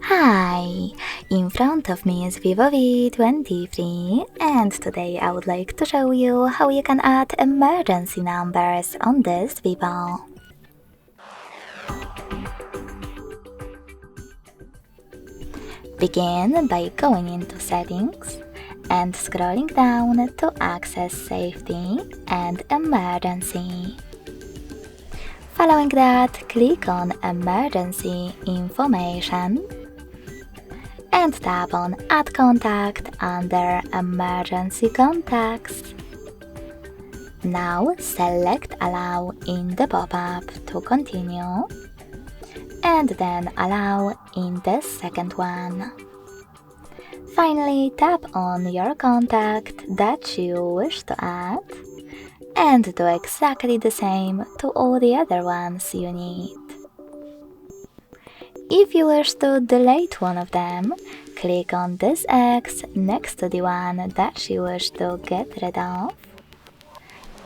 Hi! In front of me is VIVO V23 and today I would like to show you how you can add emergency numbers on this VIVO. Begin by going into Settings and scrolling down to access Safety and Emergency. Following that, click on Emergency Information and tap on Add Contact under Emergency Contacts. Now select Allow in the pop-up to continue and then Allow in the second one. Finally, tap on your contact that you wish to add and do exactly the same to all the other ones you need. If you wish to delete one of them, click on this X next to the one that you wish to get rid of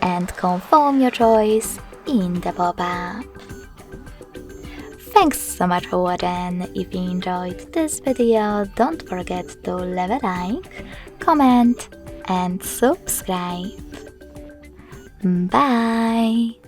and confirm your choice in the pop-up. Thanks so much for watching. If you enjoyed this video, don't forget to leave a like, comment and subscribe. Bye!